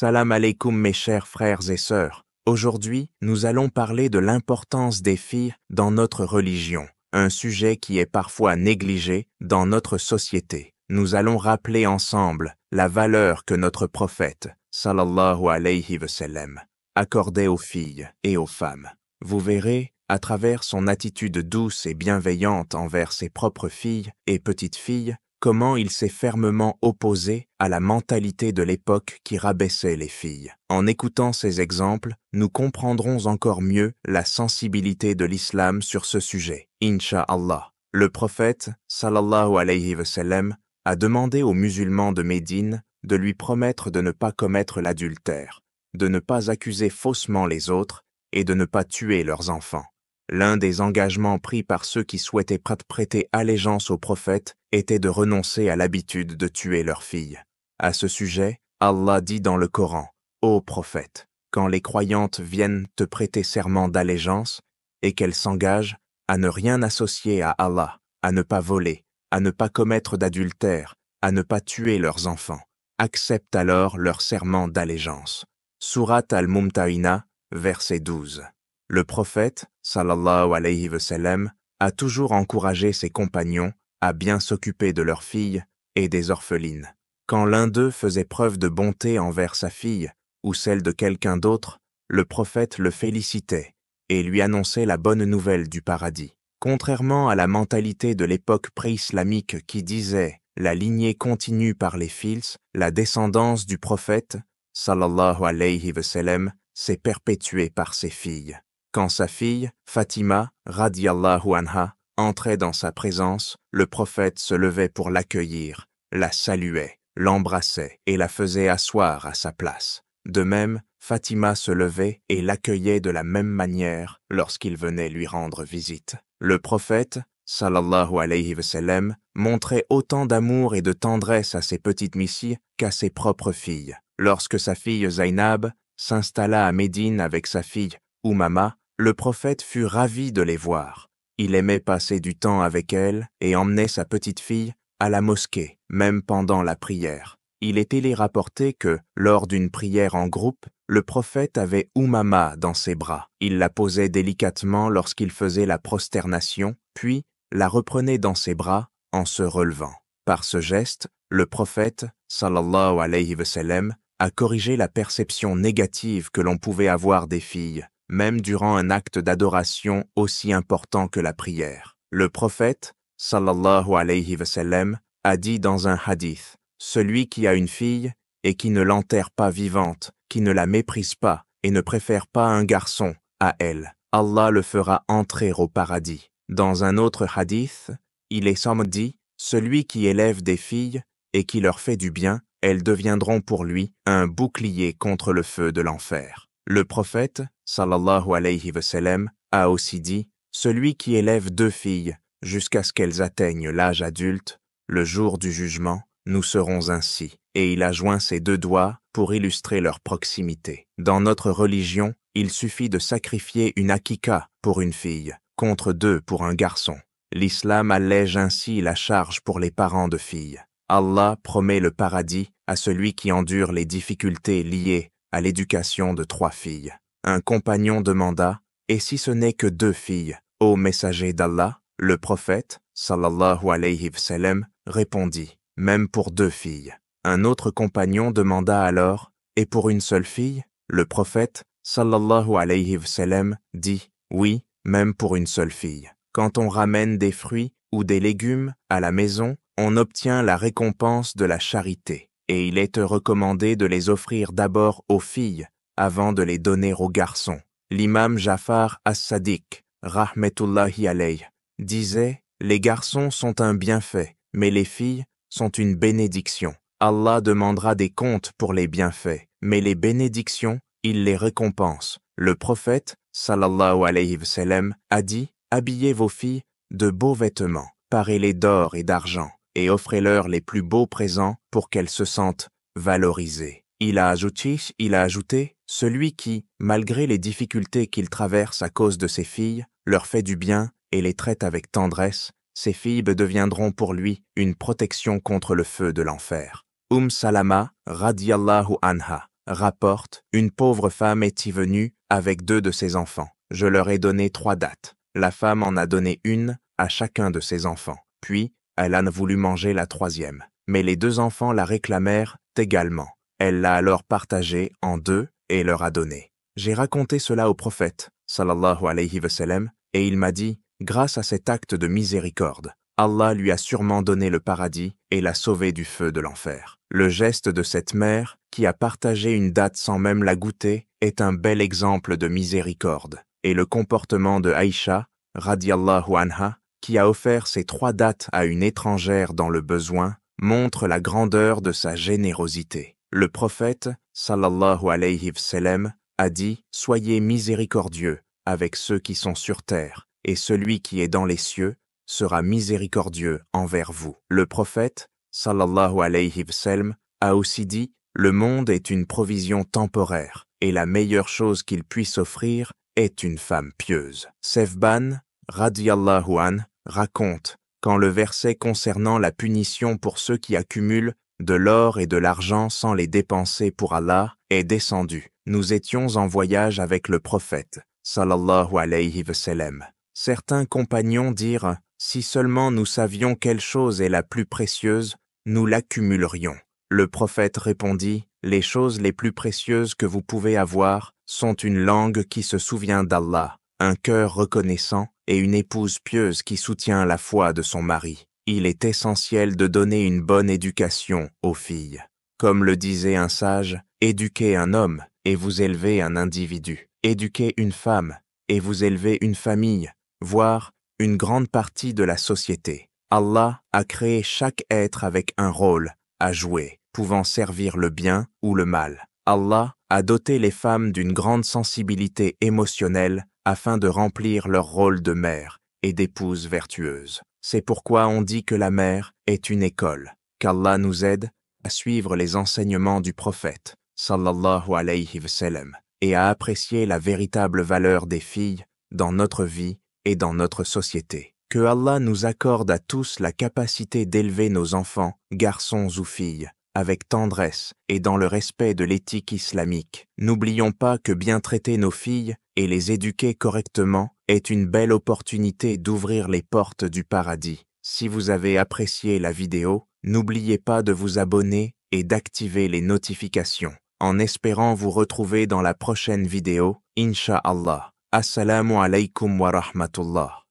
Salam alaikum mes chers frères et sœurs. Aujourd'hui, nous allons parler de l'importance des filles dans notre religion, un sujet qui est parfois négligé dans notre société. Nous allons rappeler ensemble la valeur que notre prophète, sallallahu alayhi wa sallam, accordait aux filles et aux femmes. Vous verrez, à travers son attitude douce et bienveillante envers ses propres filles et petites filles, comment il s'est fermement opposé à la mentalité de l'époque qui rabaissait les filles. En écoutant ces exemples, nous comprendrons encore mieux la sensibilité de l'islam sur ce sujet. Inch'Allah. Le prophète, sallallahu alayhi wa sallam, a demandé aux musulmans de Médine de lui promettre de ne pas commettre l'adultère, de ne pas accuser faussement les autres et de ne pas tuer leurs enfants. L'un des engagements pris par ceux qui souhaitaient prêter allégeance au prophète était de renoncer à l'habitude de tuer leurs filles. À ce sujet, Allah dit dans le Coran, « Ô prophète, quand les croyantes viennent te prêter serment d'allégeance et qu'elles s'engagent à ne rien associer à Allah, à ne pas voler, à ne pas commettre d'adultère, à ne pas tuer leurs enfants, accepte alors leur serment d'allégeance. » Sourate Al-Mumtahina, verset 12. Le prophète, sallallahu alayhi wa sallam, a toujours encouragé ses compagnons à bien s'occuper de leurs filles et des orphelines. Quand l'un d'eux faisait preuve de bonté envers sa fille ou celle de quelqu'un d'autre, le prophète le félicitait et lui annonçait la bonne nouvelle du paradis. Contrairement à la mentalité de l'époque pré-islamique qui disait « la lignée continue par les fils », la descendance du prophète, sallallahu alayhi wa sallam, s'est perpétuée par ses filles. Quand sa fille, Fatima, radiyallahu anha, entrait dans sa présence, le prophète se levait pour l'accueillir, la saluait, l'embrassait et la faisait asseoir à sa place. De même, Fatima se levait et l'accueillait de la même manière lorsqu'il venait lui rendre visite. Le prophète, sallallahu alayhi wa sallam, montrait autant d'amour et de tendresse à ses petites missies qu'à ses propres filles. Lorsque sa fille Zainab s'installa à Médine avec sa fille Oumama, le prophète fut ravi de les voir. Il aimait passer du temps avec elles et emmenait sa petite fille à la mosquée, même pendant la prière. Il est rapporté que, lors d'une prière en groupe, le prophète avait Oumama dans ses bras. Il la posait délicatement lorsqu'il faisait la prosternation, puis la reprenait dans ses bras en se relevant. Par ce geste, le prophète, sallallahu alayhi wa sallam, a corrigé la perception négative que l'on pouvait avoir des filles, même durant un acte d'adoration aussi important que la prière. Le prophète, sallallahu alayhi wa sallam, a dit dans un hadith, « Celui qui a une fille et qui ne l'enterre pas vivante, qui ne la méprise pas et ne préfère pas un garçon à elle, Allah le fera entrer au paradis. » Dans un autre hadith, il est dit, « Celui qui élève des filles et qui leur fait du bien, elles deviendront pour lui un bouclier contre le feu de l'enfer. » Le prophète, sallallahu alayhi wa sallam, a aussi dit « Celui qui élève 2 filles jusqu'à ce qu'elles atteignent l'âge adulte, le jour du jugement, nous serons ainsi. » Et il a joint ses 2 doigts pour illustrer leur proximité. Dans notre religion, il suffit de sacrifier une akika pour une fille, contre 2 pour un garçon. L'islam allège ainsi la charge pour les parents de filles. Allah promet le paradis à celui qui endure les difficultés liées à l'éducation de 3 filles. Un compagnon demanda, « Et si ce n'est que 2 filles, ô messager d'Allah ?» Le prophète, sallallahu alayhi wa sallam, répondit, « Même pour 2 filles. » Un autre compagnon demanda alors, « Et pour une seule fille ?» Le prophète, sallallahu alayhi wa sallam, dit, « Oui, même pour une seule fille. » Quand on ramène des fruits ou des légumes à la maison, on obtient la récompense de la charité. Et il est recommandé de les offrir d'abord aux filles, avant de les donner aux garçons. L'imam Jafar as-Sadiq, rahmetullahi alayh, disait « Les garçons sont un bienfait, mais les filles sont une bénédiction. Allah demandera des comptes pour les bienfaits, mais les bénédictions, il les récompense. » Le prophète, sallallahu alayhi wa sallam, a dit « Habillez vos filles de beaux vêtements, parez-les d'or et d'argent, et offrez-leur les plus beaux présents pour qu'elles se sentent valorisées. » Il a ajouté, celui qui, malgré les difficultés qu'il traverse à cause de ses filles, leur fait du bien et les traite avec tendresse, ces filles deviendront pour lui une protection contre le feu de l'enfer. Salama, radiyallahu anha, rapporte, une pauvre femme est y venue avec 2 de ses enfants. Je leur ai donné 3 dattes. La femme en a donné une à chacun de ses enfants. Puis, elle a voulu manger la 3e. Mais les 2 enfants la réclamèrent également. Elle l'a alors partagée en 2 et leur a donné. J'ai raconté cela au prophète, sallallahu alayhi wa sallam, et il m'a dit, grâce à cet acte de miséricorde, Allah lui a sûrement donné le paradis et l'a sauvé du feu de l'enfer. Le geste de cette mère, qui a partagé une datte sans même la goûter, est un bel exemple de miséricorde. Et le comportement de Aïcha, radiallahu anha, qui a offert ces 3 dattes à une étrangère dans le besoin, montre la grandeur de sa générosité. Le prophète, sallallahu alayhi wa sallam, a dit « Soyez miséricordieux avec ceux qui sont sur terre, et celui qui est dans les cieux sera miséricordieux envers vous. » Le prophète, sallallahu alayhi wa sallam, a aussi dit « Le monde est une provision temporaire, et la meilleure chose qu'il puisse offrir est une femme pieuse. » Sevban, radiyallahu an, raconte, quand le verset concernant la punition pour ceux qui accumulent de l'or et de l'argent sans les dépenser pour Allah est descendu. Nous étions en voyage avec le prophète, sallallahu alayhi wa sallam. Certains compagnons dirent, si seulement nous savions quelle chose est la plus précieuse, nous l'accumulerions. Le prophète répondit, les choses les plus précieuses que vous pouvez avoir sont une langue qui se souvient d'Allah, un cœur reconnaissant et une épouse pieuse qui soutient la foi de son mari. Il est essentiel de donner une bonne éducation aux filles. Comme le disait un sage, éduquez un homme et vous élevez un individu. Éduquez une femme et vous élevez une famille, voire une grande partie de la société. Allah a créé chaque être avec un rôle à jouer, pouvant servir le bien ou le mal. Allah a doté les femmes d'une grande sensibilité émotionnelle afin de remplir leur rôle de mère et d'épouse vertueuse. C'est pourquoi on dit que la mère est une école, qu'Allah nous aide à suivre les enseignements du prophète, sallallahu alayhi wa sallam, et à apprécier la véritable valeur des filles dans notre vie et dans notre société. Que Allah nous accorde à tous la capacité d'élever nos enfants, garçons ou filles, avec tendresse et dans le respect de l'éthique islamique. N'oublions pas que bien traiter nos filles et les éduquer correctement est une belle opportunité d'ouvrir les portes du paradis. Si vous avez apprécié la vidéo, n'oubliez pas de vous abonner et d'activer les notifications. En espérant vous retrouver dans la prochaine vidéo, Inch'Allah. Assalamu alaikum wa rahmatullah.